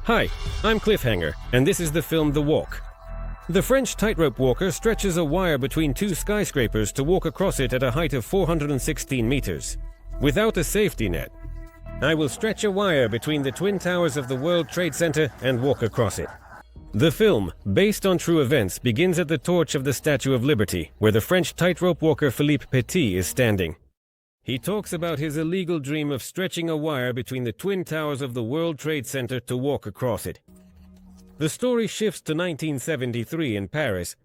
Hi, I'm Cliffhanger, and this is the film The Walk. The French tightrope walker stretches a wire between two skyscrapers to walk across it at a height of 416 meters, without a safety net. I will stretch a wire between the twin towers of the World Trade Center and walk across it. The film, based on true events, begins at the torch of the Statue of Liberty, where the French tightrope walker Philippe Petit is standing. He talks about his illegal dream of stretching a wire between the twin towers of the World Trade Center to walk across it. The story shifts to 1973 in Paris.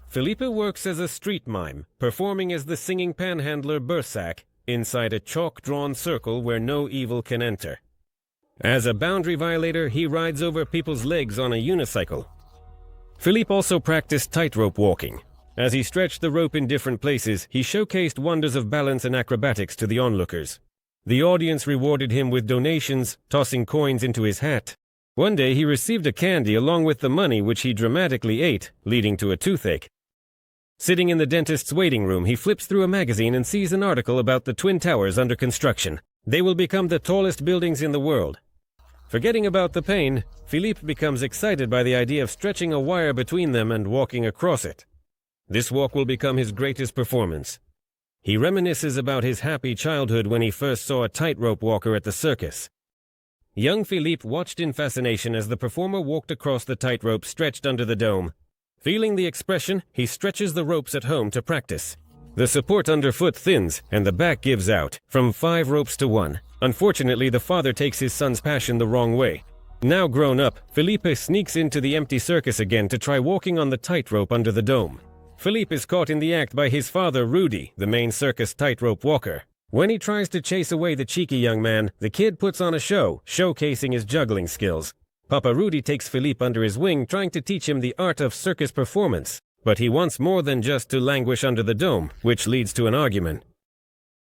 Philippe works as a street mime, performing as the singing panhandler Bursac inside a chalk-drawn circle where no evil can enter. As a boundary violator, he rides over people's legs on a unicycle. Philippe also practiced tightrope walking. As he stretched the rope in different places, he showcased wonders of balance and acrobatics to the onlookers. The audience rewarded him with donations, tossing coins into his hat. One day he received a candy along with the money, which he dramatically ate, leading to a toothache. Sitting in the dentist's waiting room, he flips through a magazine and sees an article about the Twin Towers under construction. They will become the tallest buildings in the world. Forgetting about the pain, Philippe becomes excited by the idea of stretching a wire between them and walking across it. This walk will become his greatest performance. He reminisces about his happy childhood when he first saw a tightrope walker at the circus. Young Philippe watched in fascination as the performer walked across the tightrope stretched under the dome. Feeling the expression, he stretches the ropes at home to practice. The support underfoot thins, and the back gives out, from 5 ropes to 1. Unfortunately, the father takes his son's passion the wrong way. Now grown up, Philippe sneaks into the empty circus again to try walking on the tightrope under the dome. Philippe is caught in the act by his father, Rudy, the main circus tightrope walker. When he tries to chase away the cheeky young man, the kid puts on a show, showcasing his juggling skills. Papa Rudy takes Philippe under his wing, trying to teach him the art of circus performance. But he wants more than just to languish under the dome, which leads to an argument.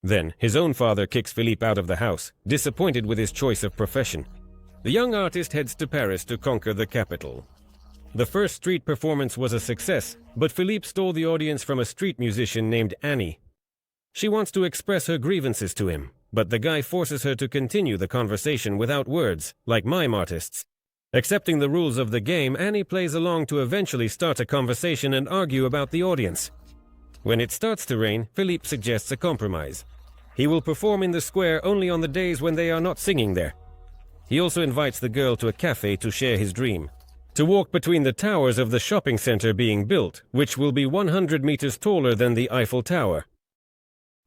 Then, his own father kicks Philippe out of the house, disappointed with his choice of profession. The young artist heads to Paris to conquer the capital. The first street performance was a success, but Philippe stole the audience from a street musician named Annie. She wants to express her grievances to him, but the guy forces her to continue the conversation without words, like mime artists. Accepting the rules of the game, Annie plays along to eventually start a conversation and argue about the audience. When it starts to rain, Philippe suggests a compromise. He will perform in the square only on the days when they are not singing there. He also invites the girl to a cafe to share his dream. To walk between the towers of the shopping center being built, which will be 100 meters taller than the Eiffel Tower.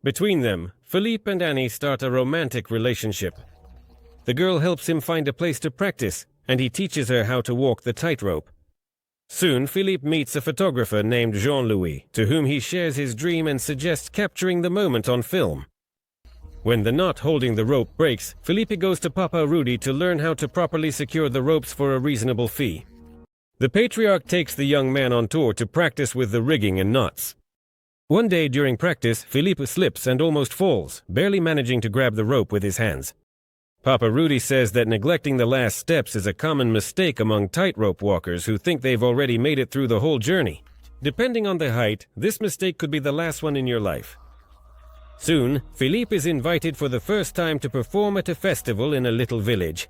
Between them, Philippe and Annie start a romantic relationship. The girl helps him find a place to practice, and he teaches her how to walk the tightrope. Soon, Philippe meets a photographer named Jean-Louis, to whom he shares his dream and suggests capturing the moment on film. When the knot holding the rope breaks, Philippe goes to Papa Rudy to learn how to properly secure the ropes for a reasonable fee. The patriarch takes the young man on tour to practice with the rigging and knots. One day during practice, Philippe slips and almost falls, barely managing to grab the rope with his hands. Papa Rudy says that neglecting the last steps is a common mistake among tightrope walkers who think they've already made it through the whole journey. Depending on the height, this mistake could be the last one in your life. Soon, Philippe is invited for the first time to perform at a festival in a little village.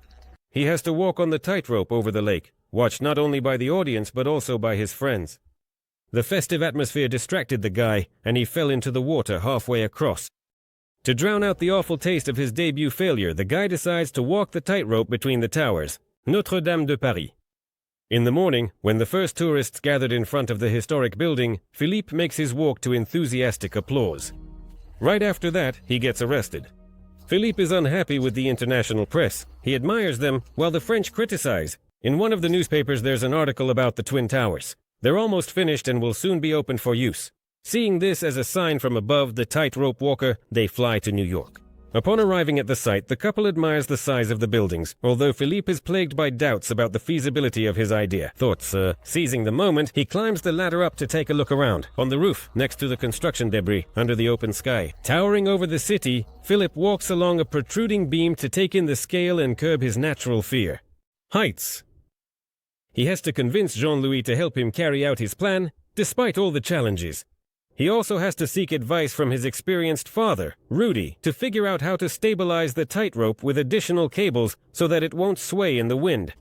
He has to walk on the tightrope over the lake, watched not only by the audience but also by his friends. The festive atmosphere distracted the guy, and he fell into the water halfway across. To drown out the awful taste of his debut failure, the guy decides to walk the tightrope between the towers, Notre Dame de Paris. In the morning, when the first tourists gathered in front of the historic building, Philippe makes his walk to enthusiastic applause. Right after that, he gets arrested. Philippe is unhappy with the international press. He admires them, while the French criticize. In one of the newspapers, there's an article about the Twin Towers. They're almost finished and will soon be open for use. Seeing this as a sign from above the tightrope walker, they fly to New York. Upon arriving at the site, the couple admires the size of the buildings, although Philippe is plagued by doubts about the feasibility of his idea. Seizing the moment, he climbs the ladder up to take a look around. On the roof, next to the construction debris, under the open sky. Towering over the city, Philippe walks along a protruding beam to take in the scale and curb his natural fear. Heights. He has to convince Jean-Louis to help him carry out his plan, despite all the challenges. He also has to seek advice from his experienced father, Rudy, to figure out how to stabilize the tightrope with additional cables so that it won't sway in the wind.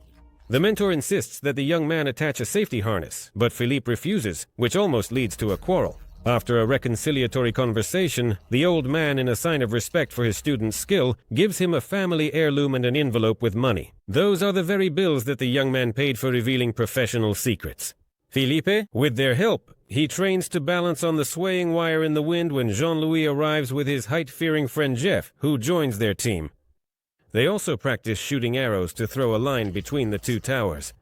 The mentor insists that the young man attach a safety harness, but Philippe refuses, which almost leads to a quarrel. After a reconciliatory conversation, the old man, in a sign of respect for his student's skill, gives him a family heirloom and an envelope with money. Those are the very bills that the young man paid for revealing professional secrets. Philippe, with their help, he trains to balance on the swaying wire in the wind when Jean-Louis arrives with his height-fearing friend Jeff, who joins their team. They also practice shooting arrows to throw a line between the two towers.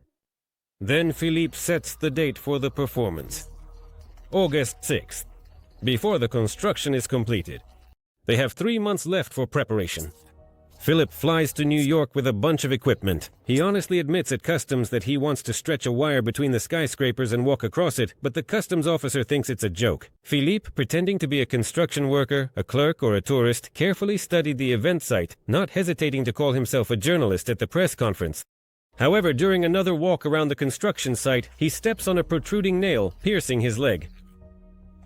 Then Philippe sets the date for the performance. August 6th, before the construction is completed. They have 3 months left for preparation. Philip flies to New York with a bunch of equipment. He honestly admits at customs that he wants to stretch a wire between the skyscrapers and walk across it, but the customs officer thinks it's a joke. Philippe, pretending to be a construction worker, a clerk, or a tourist, carefully studied the event site, not hesitating to call himself a journalist at the press conference. However, during another walk around the construction site, he steps on a protruding nail, piercing his leg.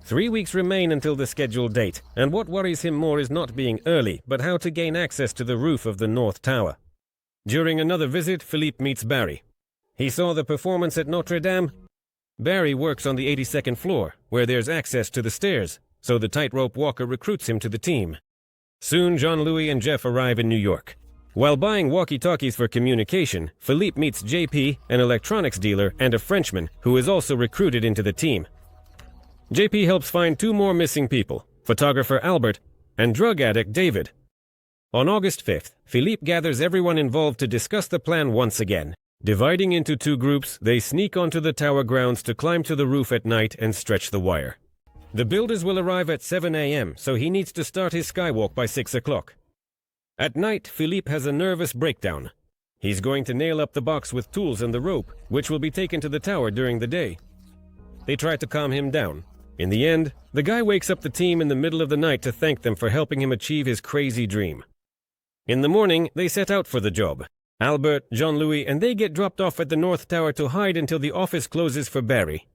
3 weeks remain until the scheduled date, and what worries him more is not being early, but how to gain access to the roof of the North Tower. During another visit, Philippe meets Barry. He saw the performance at Notre Dame. Barry works on the 82nd floor, where there's access to the stairs, so the tightrope walker recruits him to the team. Soon, Jean-Louis and Jeff arrive in New York. While buying walkie-talkies for communication, Philippe meets JP, an electronics dealer, and a Frenchman, who is also recruited into the team. JP helps find 2 more missing people, photographer Albert and drug addict David. On August 5th, Philippe gathers everyone involved to discuss the plan once again. Dividing into 2 groups, they sneak onto the tower grounds to climb to the roof at night and stretch the wire. The builders will arrive at 7 a.m., so he needs to start his skywalk by 6 o'clock. At night, Philippe has a nervous breakdown. He's going to nail up the box with tools and the rope, which will be taken to the tower during the day. They try to calm him down. In the end, the guy wakes up the team in the middle of the night to thank them for helping him achieve his crazy dream. In the morning, they set out for the job. Albert, Jean-Louis, and they get dropped off at the North Tower to hide until the office closes for Barry.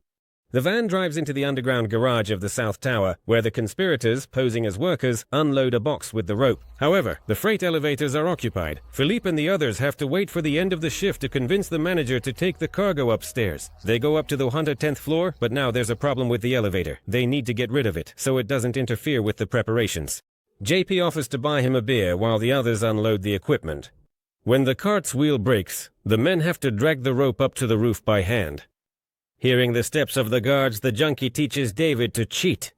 The van drives into the underground garage of the South Tower, where the conspirators, posing as workers, unload a box with the rope. However, the freight elevators are occupied. Philippe and the others have to wait for the end of the shift to convince the manager to take the cargo upstairs. They go up to the 110th floor, but now there's a problem with the elevator. They need to get rid of it, so it doesn't interfere with the preparations. JP offers to buy him a beer while the others unload the equipment. When the cart's wheel breaks, the men have to drag the rope up to the roof by hand. Hearing the steps of the guards, the junkie teaches David to cheat.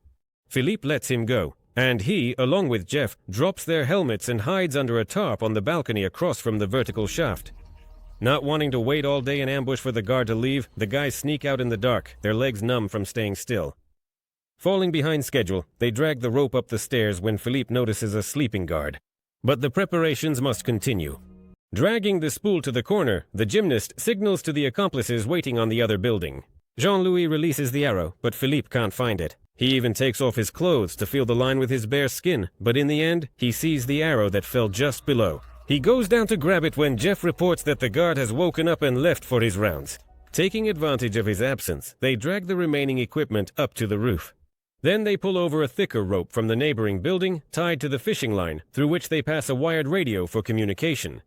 Philippe lets him go, and he, along with Jeff, drops their helmets and hides under a tarp on the balcony across from the vertical shaft. Not wanting to wait all day in ambush for the guard to leave, the guys sneak out in the dark, their legs numb from staying still. Falling behind schedule, they drag the rope up the stairs when Philippe notices a sleeping guard. But the preparations must continue. Dragging the spool to the corner, the gymnast signals to the accomplices waiting on the other building. Jean-Louis releases the arrow, but Philippe can't find it. He even takes off his clothes to feel the line with his bare skin, but in the end, he sees the arrow that fell just below. He goes down to grab it when Jeff reports that the guard has woken up and left for his rounds. Taking advantage of his absence, they drag the remaining equipment up to the roof. Then they pull over a thicker rope from the neighboring building, tied to the fishing line, through which they pass a wired radio for communication.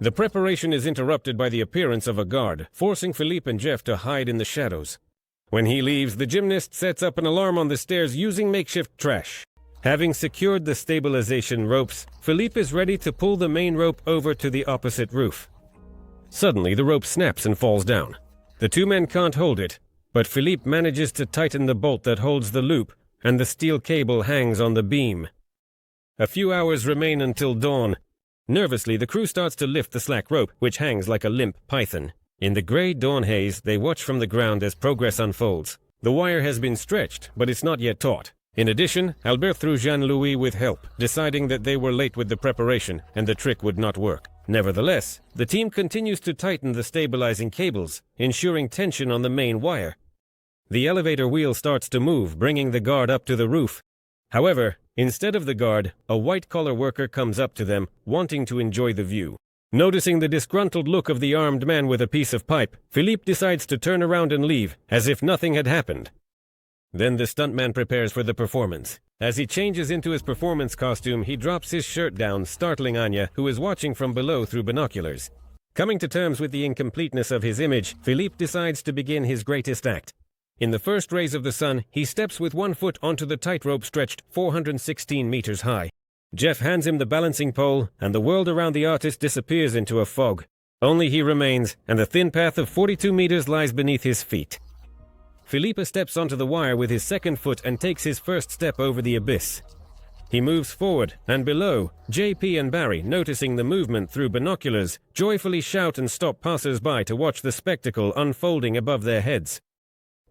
The preparation is interrupted by the appearance of a guard, forcing Philippe and Jeff to hide in the shadows. When he leaves, the gymnast sets up an alarm on the stairs using makeshift trash. Having secured the stabilization ropes, Philippe is ready to pull the main rope over to the opposite roof. Suddenly, the rope snaps and falls down. The 2 men can't hold it, but Philippe manages to tighten the bolt that holds the loop, and the steel cable hangs on the beam. A few hours remain until dawn. Nervously, the crew starts to lift the slack rope, which hangs like a limp python. In the gray dawn haze, they watch from the ground as progress unfolds. The wire has been stretched, but it's not yet taut. In addition, Albert threw Jean-Louis with help, deciding that they were late with the preparation, and the trick would not work. Nevertheless, the team continues to tighten the stabilizing cables, ensuring tension on the main wire. The elevator wheel starts to move, bringing the guard up to the roof. However, instead of the guard, a white-collar worker comes up to them, wanting to enjoy the view. Noticing the disgruntled look of the armed man with a piece of pipe, Philippe decides to turn around and leave, as if nothing had happened. Then the stuntman prepares for the performance. As he changes into his performance costume, he drops his shirt down, startling Anya, who is watching from below through binoculars. Coming to terms with the incompleteness of his image, Philippe decides to begin his greatest act. In the first rays of the sun, he steps with one foot onto the tightrope stretched 416 meters high. Jeff hands him the balancing pole, and the world around the artist disappears into a fog. Only he remains, and the thin path of 42 meters lies beneath his feet. Philippe steps onto the wire with his second foot and takes his first step over the abyss. He moves forward, and below, JP and Barry, noticing the movement through binoculars, joyfully shout and stop passers-by to watch the spectacle unfolding above their heads.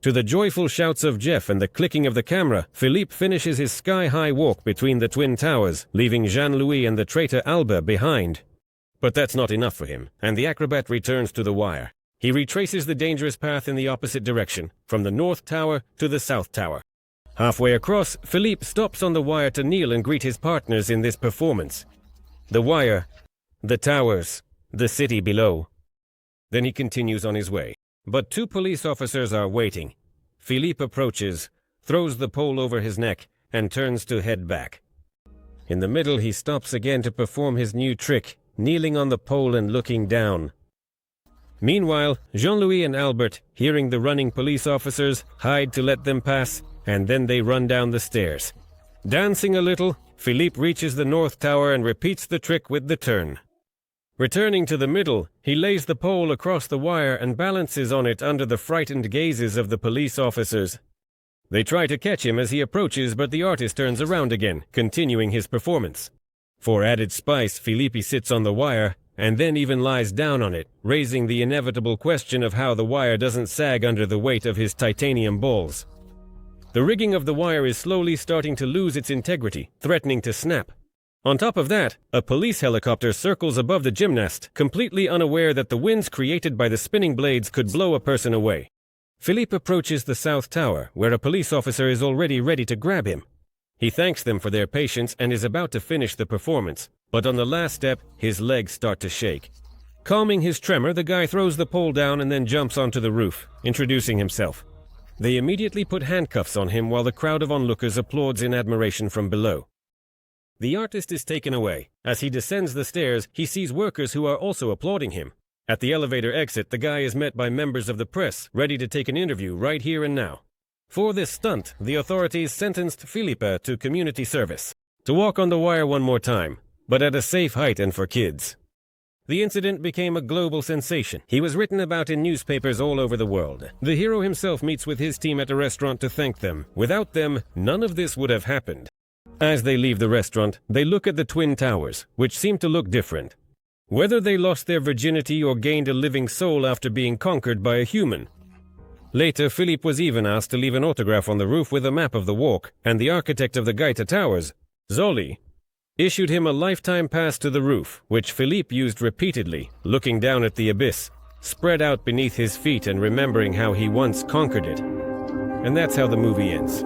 To the joyful shouts of Jeff and the clicking of the camera, Philippe finishes his sky-high walk between the twin towers, leaving Jean-Louis and the traitor Albert behind. But that's not enough for him, and the acrobat returns to the wire. He retraces the dangerous path in the opposite direction, from the North Tower to the South Tower. Halfway across, Philippe stops on the wire to kneel and greet his partners in this performance. The wire, the towers, the city below. Then he continues on his way. But two police officers are waiting. Philippe approaches, throws the pole over his neck, and turns to head back. In the middle, he stops again to perform his new trick, kneeling on the pole and looking down. Meanwhile, Jean-Louis and Albert, hearing the running police officers, hide to let them pass, and then they run down the stairs. Dancing a little, Philippe reaches the North Tower and repeats the trick with the turn. Returning to the middle, he lays the pole across the wire and balances on it under the frightened gazes of the police officers. They try to catch him as he approaches, but the artist turns around again, continuing his performance. For added spice, Philippe sits on the wire, and then even lies down on it, raising the inevitable question of how the wire doesn't sag under the weight of his titanium balls. The rigging of the wire is slowly starting to lose its integrity, threatening to snap. On top of that, a police helicopter circles above the gymnast, completely unaware that the winds created by the spinning blades could blow a person away. Philippe approaches the South Tower, where a police officer is already ready to grab him. He thanks them for their patience and is about to finish the performance, but on the last step, his legs start to shake. Calming his tremor, the guy throws the pole down and then jumps onto the roof, introducing himself. They immediately put handcuffs on him while the crowd of onlookers applauds in admiration from below. The artist is taken away. As he descends the stairs, he sees workers who are also applauding him. At the elevator exit, the guy is met by members of the press, ready to take an interview right here and now. For this stunt, the authorities sentenced Philippe to community service, to walk on the wire one more time, but at a safe height and for kids. The incident became a global sensation. He was written about in newspapers all over the world. The hero himself meets with his team at a restaurant to thank them. Without them, none of this would have happened. As they leave the restaurant, they look at the Twin Towers, which seem to look different. Whether they lost their virginity or gained a living soul after being conquered by a human. Later, Philippe was even asked to leave an autograph on the roof with a map of the walk, and the architect of the Gaeta Towers, Zoli, issued him a lifetime pass to the roof, which Philippe used repeatedly, looking down at the abyss, spread out beneath his feet and remembering how he once conquered it. And that's how the movie ends.